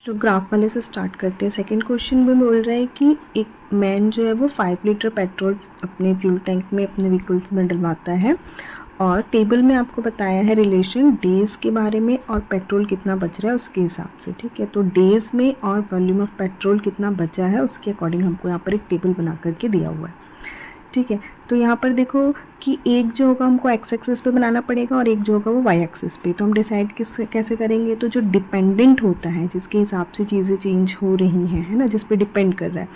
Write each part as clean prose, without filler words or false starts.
तो ग्राफ वाले से स्टार्ट करते हैं। सेकंड क्वेश्चन में बोल रहा है कि एक मैन जो है वो 5 लीटर पेट्रोल अपने फ्यूल टैंक में अपने व्हीकल्स में डलवाता है और टेबल में आपको बताया है रिलेशन डेज़ के बारे में और पेट्रोल कितना बच रहा है उसके हिसाब से। ठीक है, तो डेज़ में और वॉल्यूम ऑफ पेट्रोल कितना बचा है उसके अकॉर्डिंग हमको यहाँ पर एक टेबल बना करके दिया हुआ है। ठीक है, तो यहाँ पर देखो कि एक जो होगा हमको एक्स एक्सिस पे बनाना पड़ेगा और एक जो होगा वो वाई एक्सिस पे। तो हम डिसाइड कैसे करेंगे, तो जो डिपेंडेंट होता है जिसके हिसाब से चीज़ें चेंज हो रही हैं, है ना, जिस पे डिपेंड कर रहा है,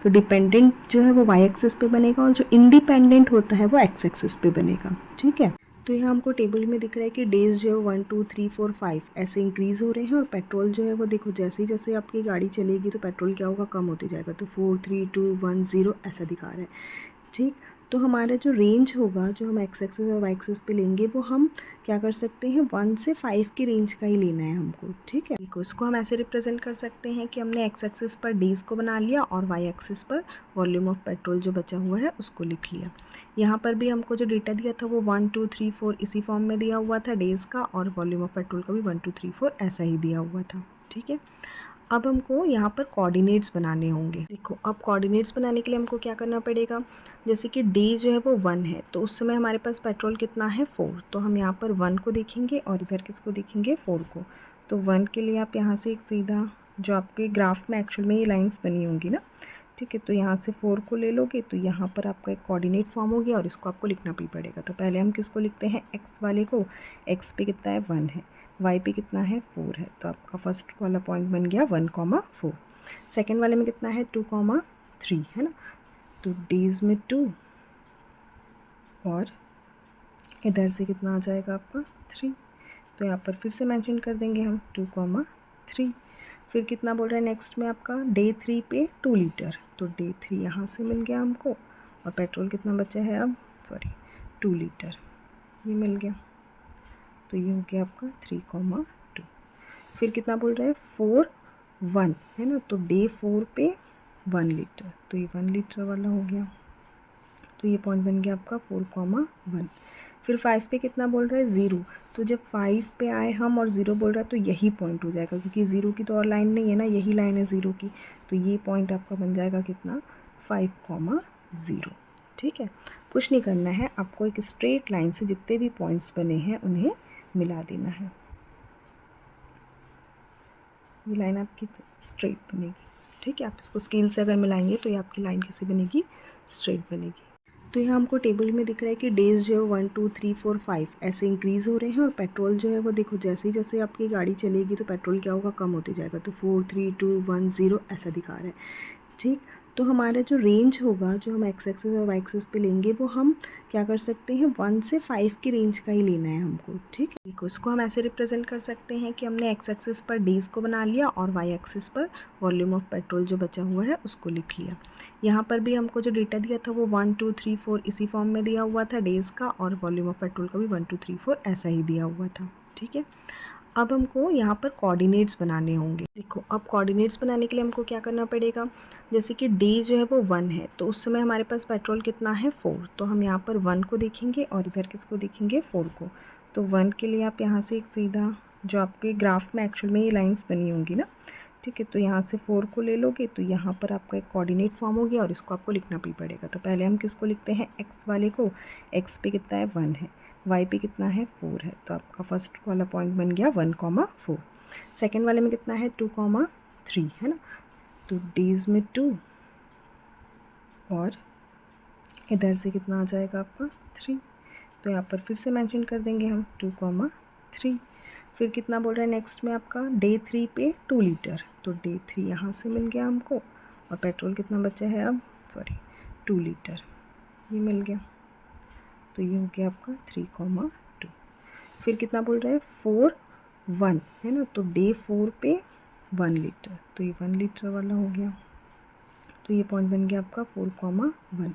तो डिपेंडेंट जो है वो वाई एक्सिस पे बनेगा और जो इंडिपेंडेंट होता है वो एक्स एक्सिस पे बनेगा। ठीक है, तो यहाँ हमको टेबल में दिख रहा है कि डेज़ जो है 1 2 3 4 5 ऐसे इंक्रीज़ हो रहे हैं और पेट्रोल जो है वो देखो जैसे जैसे आपकी गाड़ी चलेगी तो पेट्रोल क्या होगा, कम होते जाएगा। तो 4 3 2 1 0 ऐसा दिखा रहा है। ठीक, तो हमारा जो रेंज होगा जो हम एक्स एक्सिस और वाई एक्सिस पे लेंगे वो हम क्या कर सकते हैं, 1 से 5 की रेंज का ही लेना है हमको। ठीक है, उसको हम ऐसे रिप्रेजेंट कर सकते हैं कि हमने एक्स एक्सिस पर डेज़ को बना लिया और वाई एक्सिस पर वॉल्यूम ऑफ पेट्रोल जो बचा हुआ है उसको लिख लिया। यहाँ पर भी हमको जो डेटा दिया था वो 1 2 3 4 इसी फॉर्म में दिया हुआ था डेज़ का, और वॉल्यूम ऑफ पेट्रोल का भी 1 2 3 4 ऐसा ही दिया हुआ था। ठीक है, अब हमको यहाँ पर कोऑर्डिनेट्स बनाने होंगे। देखो, अब कोऑर्डिनेट्स बनाने के लिए हमको क्या करना पड़ेगा, जैसे कि डे जो है वो 1 है तो उस समय हमारे पास पेट्रोल कितना है 4, तो हम यहाँ पर 1 को देखेंगे और इधर किसको देखेंगे 4 को। तो 1 के लिए आप यहाँ से एक सीधा जो आपके ग्राफ में एक्चुअल में ये लाइन्स बनी होंगी ना, ठीक है, तो यहाँ से 4 को ले लोगे तो यहाँ पर आपका एक कोऑर्डिनेट फॉर्म हो गया और इसको आपको लिखना भी पड़ेगा। तो पहले हम किसको लिखते हैं, एक्स वाले को। एक्स पे कितना है 1 है, वाई पे कितना है 4 है, तो आपका फर्स्ट वाला पॉइंट बन गया 1,4। सेकेंड वाले में कितना है 2,3 है ना, तो डेज़ में 2 और इधर से कितना आ जाएगा आपका 3, तो यहाँ पर फिर से मेंशन कर देंगे हम 2,3। फिर कितना बोल रहा है नेक्स्ट में आपका डे 3 पे 2 लीटर, तो डे 3 यहाँ से मिल गया हमको और पेट्रोल कितना बचा है अब, 2 लीटर ये मिल गया, तो ये हो गया आपका 3,2। फिर कितना बोल रहा है 4 1 है ना, तो डे 4 पे 1 लीटर, तो ये 1 लीटर वाला हो गया, तो ये पॉइंट बन गया आपका 4,1। फिर 5 पे कितना बोल रहा है 0, तो जब 5 पे आए हम और 0 बोल रहा है तो यही पॉइंट हो जाएगा, क्योंकि 0 की तो और लाइन नहीं है ना, यही लाइन है 0 की, तो ये पॉइंट आपका बन जाएगा कितना 5,0। ठीक है, कुछ नहीं करना है, आपको एक स्ट्रेट लाइन से जितने भी पॉइंट्स बने हैं उन्हें मिला देना है। ये लाइन आपकी स्ट्रेट बनेगी। ठीक है, आप इसको स्केल से अगर मिलाएंगे तो ये आपकी लाइन कैसे बनेगी, स्ट्रेट बनेगी। तो यहाँ हमको टेबल में दिख रहा है कि डेज़ जो है 1 2 3 4 5 ऐसे इंक्रीज़ हो रहे हैं और पेट्रोल जो है वो देखो जैसे जैसे आपकी गाड़ी चलेगी तो पेट्रोल क्या होगा, कम होते जाएगा। तो 4 3 2 1 0 ऐसा दिखा रहा है। ठीक, तो हमारा जो रेंज होगा जो हम एक्स एक्सिस और वाई एक्सिस पे लेंगे वो हम क्या कर सकते हैं, 1 से 5 की रेंज का ही लेना है हमको। ठीक है, देखो इसको हम ऐसे रिप्रेजेंट कर सकते हैं कि हमने एक्स एक्सिस पर डेज़ को बना लिया और वाई एक्सिस पर वॉल्यूम ऑफ पेट्रोल जो बचा हुआ है उसको लिख लिया। यहाँ पर भी हमको जो डेटा दिया था वो 1 2 3 4 इसी फॉर्म में दिया हुआ था डेज़ का, और वॉल्यूम ऑफ पेट्रोल का भी 1 2 3 4 ऐसा ही दिया हुआ था। ठीक है, अब हमको यहाँ पर कोऑर्डिनेट्स बनाने होंगे। देखो, अब कोऑर्डिनेट्स बनाने के लिए हमको क्या करना पड़ेगा, जैसे कि डे जो है वो 1 है तो उस समय हमारे पास पेट्रोल कितना है 4, तो हम यहाँ पर 1 को देखेंगे और इधर किसको देखेंगे 4 को। तो 1 के लिए आप यहाँ से एक सीधा जो आपके ग्राफ में एक्चुअल में ये लाइन्स बनी होंगी ना, ठीक है, तो यहाँ से 4 को ले लोगे तो यहाँ पर आपका एक कोऑर्डिनेट फॉर्म हो गया और इसको आपको लिखना भी पड़ेगा। तो पहले हम किसको लिखते हैं, एक्स वाले को। एक्स पे कितना है 1 है, वाई पे कितना है 4 है, तो आपका फर्स्ट वाला पॉइंट बन गया 1,4। सेकेंड वाले में कितना है 2,3 है ना, तो डेज़ में 2 और इधर से कितना आ जाएगा आपका 3, तो यहाँ पर फिर से मेंशन कर देंगे हम 2,3। फिर कितना बोल रहा है नेक्स्ट में आपका डे 3 पे 2 लीटर, तो डे 3 यहाँ से मिल गया हमको और पेट्रोल कितना बचा है अब, 2 लीटर ये मिल गया, तो ये हो गया आपका 3,2। फिर कितना बोल रहा है 4 1 है ना, तो डे 4 पे 1 लीटर, तो ये 1 लीटर वाला हो गया, तो ये पॉइंट बन गया आपका 4,1।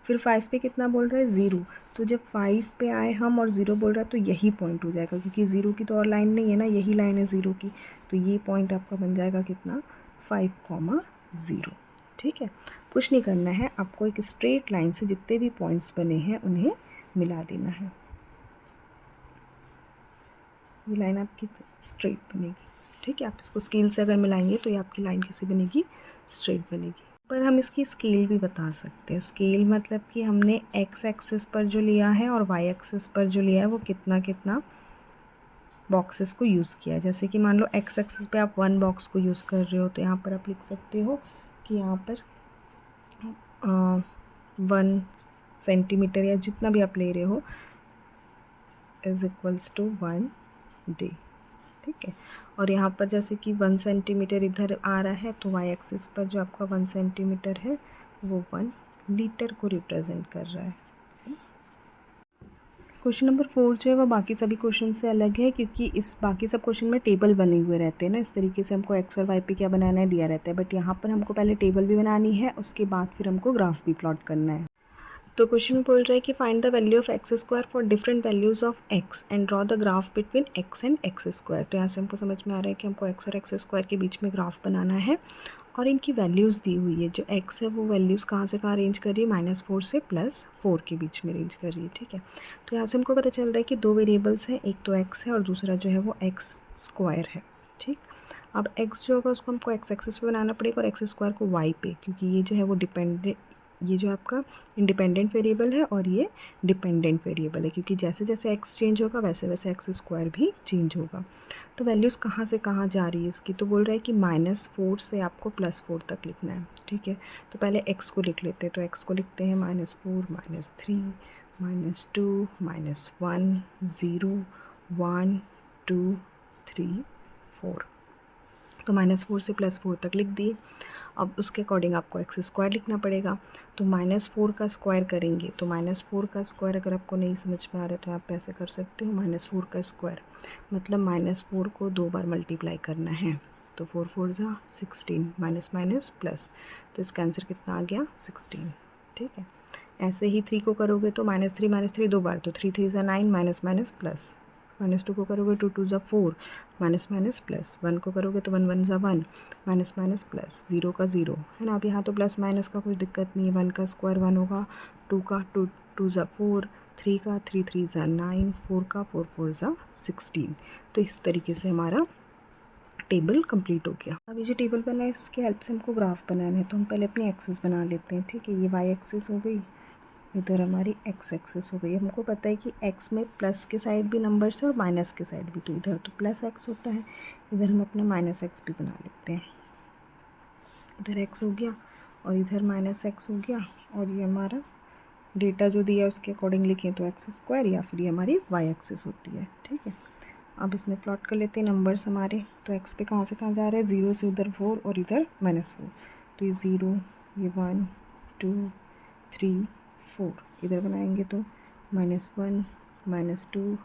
फिर 5 पे कितना बोल रहा है 0, तो जब 5 पे आए हम और 0 बोल रहा है तो यही पॉइंट हो जाएगा, क्योंकि 0 की तो और लाइन नहीं है ना, यही लाइन है 0 की, तो ये पॉइंट आपका बन जाएगा कितना 5,0। ठीक है, कुछ नहीं करना है, आपको एक स्ट्रेट लाइन से जितने भी पॉइंट्स बने हैं उन्हें मिला देना है। ये लाइन आपकी स्ट्रेट बनेगी। ठीक है। आप इसको स्केल से अगर मिलाएंगे तो ये आपकी लाइन कैसी बनेगी, स्ट्रेट बनेगी। पर हम इसकी स्केल भी बता सकते हैं। स्केल मतलब कि हमने एक्स एक्सिस पर जो लिया है और वाई एक्सिस पर जो लिया है वो कितना कितना बॉक्सेस को यूज़ किया है। जैसे कि मान लो एक्स एक्सिस पे आप 1 बॉक्स को यूज़ कर रहे हो तो यहाँ पर आप लिख सकते हो कि यहाँ पर 1 सेंटीमीटर या जितना भी आप ले रहे हो इज इक्वल्स टू 1 डे। ठीक है। और यहाँ पर जैसे कि 1 सेंटीमीटर इधर आ रहा है तो वाई एक्सिस पर जो आपका 1 सेंटीमीटर है वो 1 लीटर को रिप्रेजेंट कर रहा है। क्वेश्चन नंबर 4 जो है वो बाकी सभी क्वेश्चन से अलग है, क्योंकि इस बाकी सब क्वेश्चन में टेबल बने हुए रहते हैं ना। इस तरीके से हमको एक्स और वाई पे क्या बनाना है दिया रहता है, बट यहाँ पर हमको पहले टेबल भी बनानी है, उसके बाद फिर हमको ग्राफ भी प्लॉट करना है। तो क्वेश्चन में बोल रहा है कि find the value of x square for different values of x and draw the graph between x and x square. तो यहाँ से हमको समझ में आ रहा है कि हमको एक्स और एक्स स्क्वायर के बीच में ग्राफ बनाना है और इनकी वैल्यूज़ दी हुई है। जो एक्स है वो वैल्यूज़ कहाँ से कहाँ रेंज कर रही है, -4 से +4 के बीच में रेंज कर रही है। ठीक है। तो यहाँ से हमको पता चल रहा है कि 2 वेरिएबल्स हैं, एक तो एक्स है और दूसरा जो है वो एक्स स्क्वायर है। ठीक। अब एक्स जो होगा उसको हमको एक्स एक्सिस पे बनाना पड़ेगा और एक्स स्क्वायर को वाई पे, क्योंकि ये जो है वो ये जो आपका इंडिपेंडेंट वेरिएबल है और ये डिपेंडेंट वेरिएबल है, क्योंकि जैसे जैसे एक्स चेंज होगा वैसे वैसे एक्स स्क्वायर भी चेंज होगा। तो वैल्यूज़ कहाँ से कहाँ जा रही है इसकी, तो बोल रहा है कि -4 से आपको +4 तक लिखना है। ठीक है। तो पहले एक्स को लिख लेते हैं। तो एक्स को लिखते हैं -4 -3 -2 -1 0 1 2 3 4। तो -4 से +4 तक लिख दिए। अब उसके अकॉर्डिंग आपको एक्स स्क्वायर लिखना पड़ेगा। तो -4 का स्क्वायर करेंगे तो -4 का स्क्वायर अगर आपको नहीं समझ में आ रहा है तो आप ऐसे कर सकते हो, -4 का स्क्वायर मतलब -4 को 2 बार मल्टीप्लाई करना है। तो 4 4 ज़ा 16, माइनस माइनस प्लस, तो इसका आंसर कितना आ गया 16। ठीक है। ऐसे ही 3 को करोगे तो -3 2 बार, तो 3 3 ज़ा 9, माइनस माइनस प्लस। -2 को करोगे 2 2 ज़ा 4, माइनस माइनस प्लस। 1 को करोगे तो 1 1 ज़ा 1, माइनस माइनस प्लस। 0 का 0 है ना। अब यहाँ तो प्लस माइनस का कोई दिक्कत नहीं है। 1 का स्क्वायर 1 होगा, 2 का 2 2 ज़ा 4, 3 का 3 3 ज़ा 9, 4 का 4 4 ज़ा 16। तो इस तरीके से हमारा टेबल कंप्लीट हो गया। अब ये जो टेबल बना है इसके हेल्प से हमको ग्राफ बनाना है, तो हम पहले अपनी एक्सिस बना लेते हैं। ठीक है। ये वाई एक्सिस हो गई, इधर हमारी एक्स एक्सिस हो गई। हमको पता है कि एक्स में प्लस के साइड भी नंबर्स है और माइनस के साइड भी, तो इधर तो प्लस एक्स होता है, इधर हम अपना माइनस एक्स भी बना लेते हैं। इधर एक्स हो गया और इधर माइनस एक्स हो गया, और ये हमारा डेटा जो दिया है उसके अकॉर्डिंग लिखें तो एक्स स्क्वायर, या फिर ये हमारी वाई एक्सिस होती है। ठीक है। अब इसमें प्लॉट कर लेते हैं नंबर्स हमारे। तो एक्स पे कहाँ से कहाँ जा रहा है, 0 से उधर 4 और इधर -4, तो ये 0, ये 1 2 3 4, इधर बनाएंगे तो -1 -2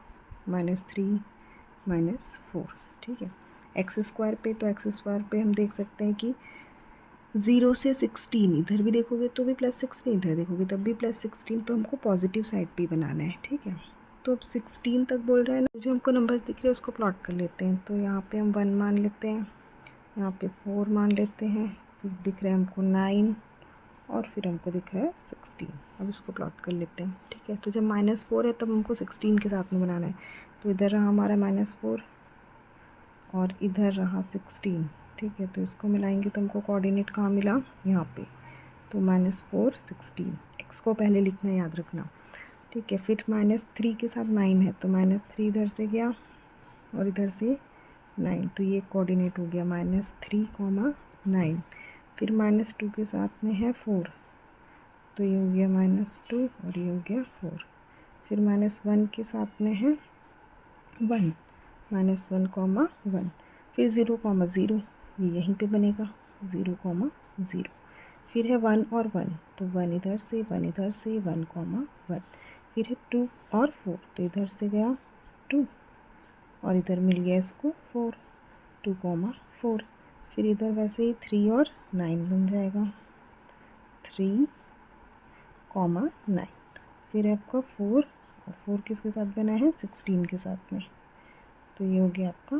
-3 -4। ठीक है। एक्स स्क्वायर पे, तो एक्स स्क्वायर पे हम देख सकते हैं कि 0 से 16, इधर भी देखोगे तो भी +16, इधर देखोगे तब भी +16, तो हमको पॉजिटिव साइड पे बनाना है। ठीक है। तो अब 16 तक बोल रहे हैं ना, जो हमको नंबर्स दिख रहे हैं उसको प्लॉट कर लेते हैं। तो यहाँ पे हम 1 मान लेते हैं, यहाँ पे 4 मान लेते हैं, फिर दिख रहा है हमको 9 और फिर हमको दिख रहा है 16। अब इसको प्लॉट कर लेते हैं। ठीक है। तो जब -4 है तब हमको 16 के साथ में बनाना है। तो इधर रहा हमारा -4 और इधर रहा 16। ठीक है। तो इसको मिलाएंगे तो हमको कोऑर्डिनेट कहाँ मिला, यहाँ पे। तो -4 16, एक्स को पहले लिखना है, याद रखना। ठीक है। फिर -3 के साथ 9 है, तो -3 इधर से गया और इधर से 9, तो ये कोऑर्डिनेट हो गया -3, 9। फिर -2 के साथ में है 4, तो ये हो गया -2 और ये हो गया 4। फिर -1 के साथ में है 1, -1, 1। फिर 0, 0, ये यहीं पे बनेगा, 0, 0। फिर है 1 और 1, तो 1 इधर से 1 इधर से 1, 1। फिर है 2 और 4, तो इधर से गया 2 और इधर मिल गया इसको 4, 2, 4। फिर इधर वैसे ही 3 और 9 बन जाएगा, 3, 9। फिर आपका 4 और 4 किसके साथ बना है, 16 के साथ में, तो ये हो गया आपका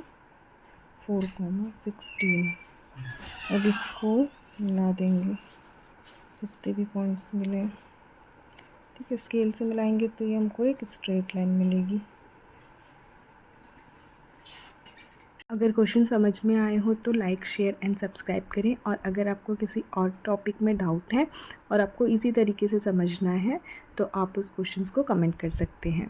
4, 16। अब इसको मिला देंगे जितने भी पॉइंट्स मिले। ठीक है। स्केल से मिलाएंगे तो ये हमको एक स्ट्रेट लाइन मिलेगी। अगर क्वेश्चन समझ में आए हो तो लाइक शेयर एंड सब्सक्राइब करें, और अगर आपको किसी और टॉपिक में डाउट है और आपको इजी तरीके से समझना है तो आप उस क्वेश्चंस को कमेंट कर सकते हैं।